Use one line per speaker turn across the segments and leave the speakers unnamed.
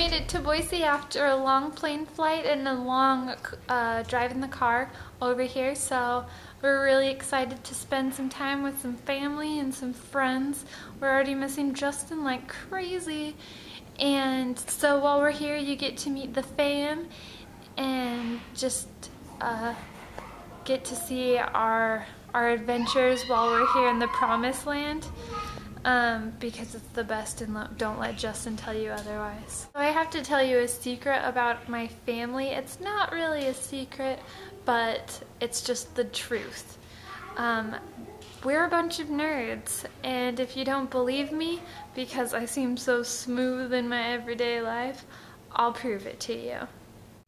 made it to Boise after a long plane flight and a long drive in the car over here, so we're really excited to spend some time with some family and some friends. We're already missing Justin like crazy, and so while we're here you get to meet the fam and just get to see our adventures while we're here in the promised land. Because it's the best, and don't let Justin tell you otherwise. So I have to tell you a secret about my family. It's not really a secret, but it's just the truth. We're a bunch of nerds, and if you don't believe me, because I seem so smooth in my everyday life, I'll prove it to you.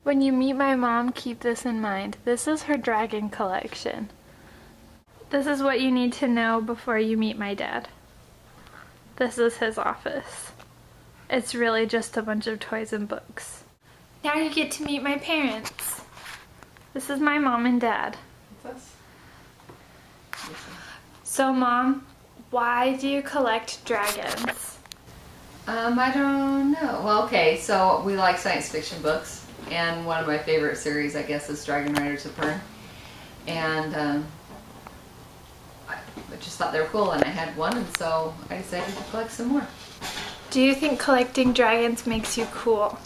When you meet my mom, keep this in mind. This is her dragon collection. This is what you need to know before you meet my dad. This is his office. It's really just a bunch of toys and books. Now you get to meet my parents. This is my mom and dad. So Mom, why do you collect dragons?
I don't know. Well, okay, so we like science fiction books, and one of my favorite series, I guess, is Dragon Riders of Pern. And I just thought they were cool, and I had one, and so I decided to collect some more.
Do you think collecting dragons makes you cool?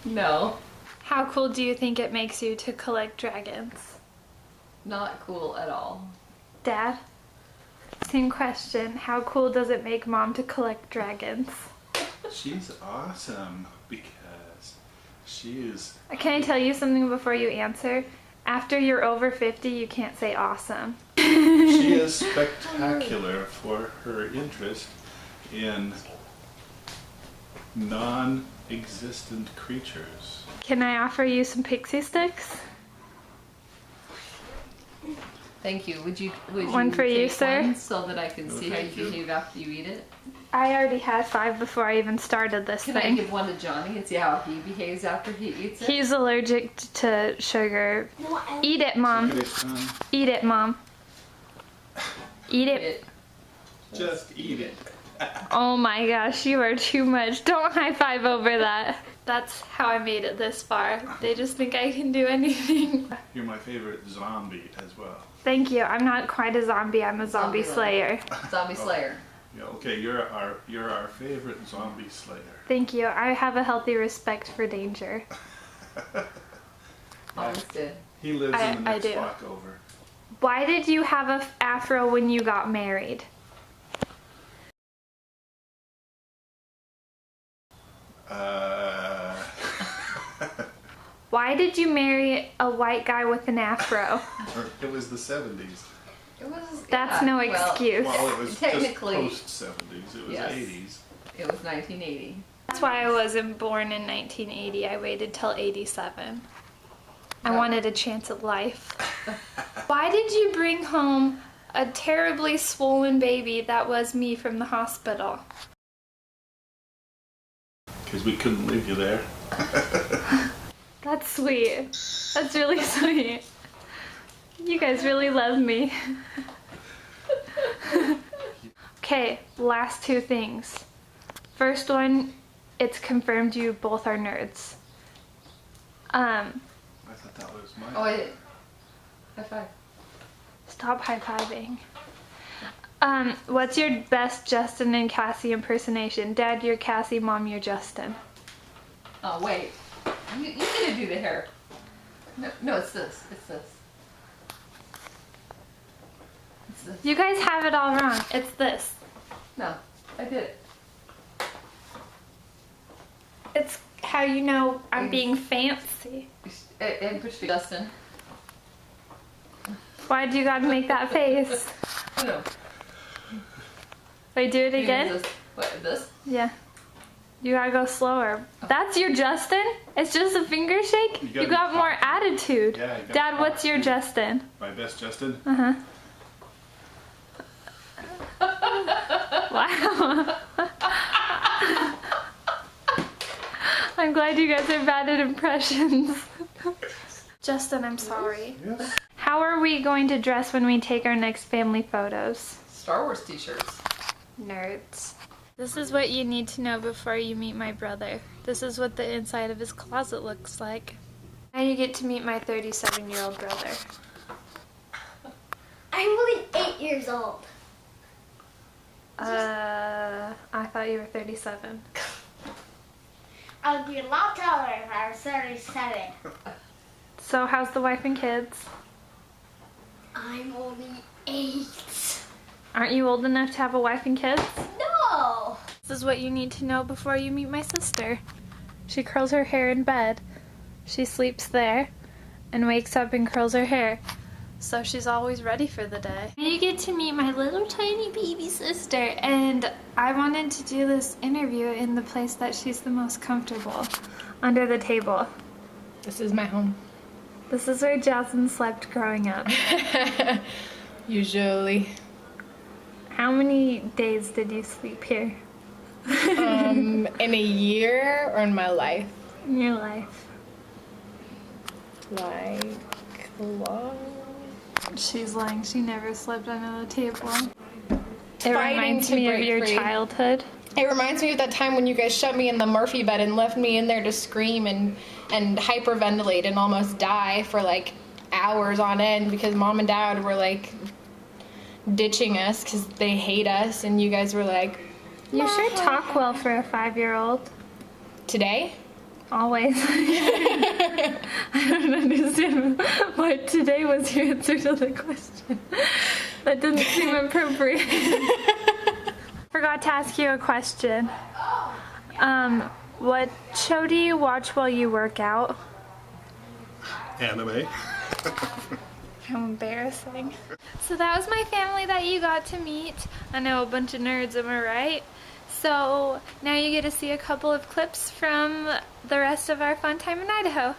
No.
How cool do you think it makes you to collect dragons?
Not cool at all.
Dad? Same question. How cool does it make Mom to collect dragons?
She's awesome because she is...
Can I tell you something before you answer? After you're over 50, you can't say awesome.
She is spectacular for her interest in non-existent creatures.
Can I offer you some pixie sticks?
Thank you. Would you
One for you,
take
sir?
one so that I can see how you behave after you eat it?
I already had 5 before I even started this
Can
thing.
I give one to Johnny and see how he behaves after he eats it?
He's allergic to sugar. Eat it, Mom.
Okay, son,
Eat it, Mom. Eat it.
just eat it.
Oh my gosh, you are too much. Don't high five over that. That's how I made it this far. They just think I can do anything.
You're my favorite zombie as well.
Thank you. I'm not quite a zombie. I'm a zombie slayer.
Zombie Slayer.
Yeah, okay, you're our favorite zombie slayer.
Thank you. I have a healthy respect for danger.
Always did.
He lives in the
I
next
do.
block over.
Why did you have an afro when you got married? Why did you marry a white guy with an afro?
It was the 70s.
It was.
That's
yeah,
no
well,
excuse.
Well, it was
Technically-
just post-70s. It was
Yes.
80s.
It was 1980.
That's why I wasn't born in 1980. I waited till 87. I wanted a chance at life. Why did you bring home a terribly swollen baby that was me from the hospital?
Because we couldn't leave you there.
That's sweet. That's really sweet. You guys really love me. Okay, last 2 things. First one, it's confirmed you both are nerds.
I thought that was mine.
Oh, I did. High five.
Stop high-fiving. What's your best Justin and Cassie impersonation? Dad, you're Cassie, Mom, you're Justin.
Oh, wait. You need to do the hair. No, it's this. It's this. It's this.
You guys have it all wrong. It's this.
No, I did it.
It's how you know I'm being fancy.
And push Justin.
Why'd you gotta make that face?
No.
Wait, do it
Maybe
again?
This. What, this?
Yeah. You gotta go slower. That's your Justin? It's just a finger shake?
You
You
gotta
got
be
more
confident.
attitude.
Yeah, you gotta
Dad,
be
what's your
confident.
Justin?
My best Justin?
Uh-huh. Wow. I'm glad you guys are bad at impressions. Justin, I'm sorry.
Yes.
How are we going to dress when we take our next family photos?
Star Wars t-shirts.
Nerds. This is what you need to know before you meet my brother. This is what the inside of his closet looks like. Now you get to meet my 37-year-old brother.
I'm only 8 years old.
I thought you were 37.
I would be a lot taller if I was 37.
So how's the wife and kids?
I'm only 8.
Aren't you old enough to have a wife and kids?
No!
This is what you need to know before you meet my sister. She curls her hair in bed. She sleeps there and wakes up and curls her hair. So she's always ready for the day. You get to meet my little tiny baby sister, and I wanted to do this interview in the place that she's the most comfortable, under the table.
This is my home.
This is where Jasmine slept growing up.
Usually.
How many days did you sleep here?
In a year or in my life?
In your life.
Like, long.
She's lying. She never slept under the table. It
Fighting
reminds
to
me of
break
your
free.
childhood.
It reminds me of that time when you guys shut me in the Murphy bed and left me in there to scream and hyperventilate and almost die for like hours on end because mom and dad were like ditching us because they hate us, and you guys were like,
You sure talk well for a 5-year-old.
today?
Always. I don't understand why today was your answer to the question. That didn't seem appropriate. Forgot to ask you a question. What show do you watch while you work out?
Anime.
How embarrassing. So that was my family that you got to meet. I know, a bunch of nerds, am I right? So now you get to see a couple of clips from the rest of our fun time in Idaho.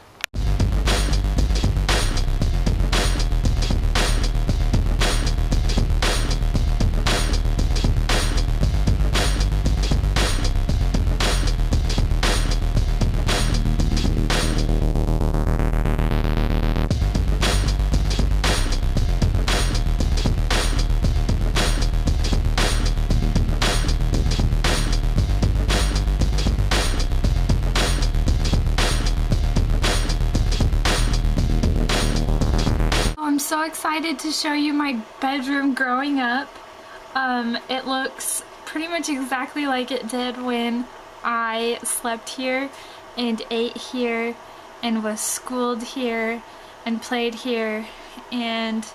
I'm so excited to show you my bedroom growing up. It looks pretty much exactly like it did when I slept here and ate here and was schooled here and played here, and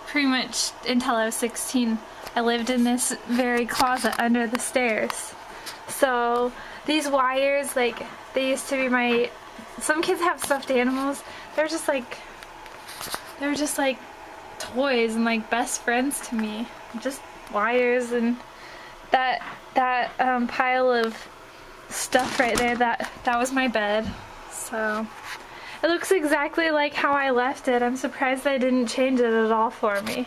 pretty much until I was 16 I lived in this very closet under the stairs. So these wires, like, they used to be some kids have stuffed animals. They're just like toys and like best friends to me. Just wires, and that pile of stuff right there, that was my bed. So it looks exactly like how I left it. I'm surprised they didn't change it at all for me.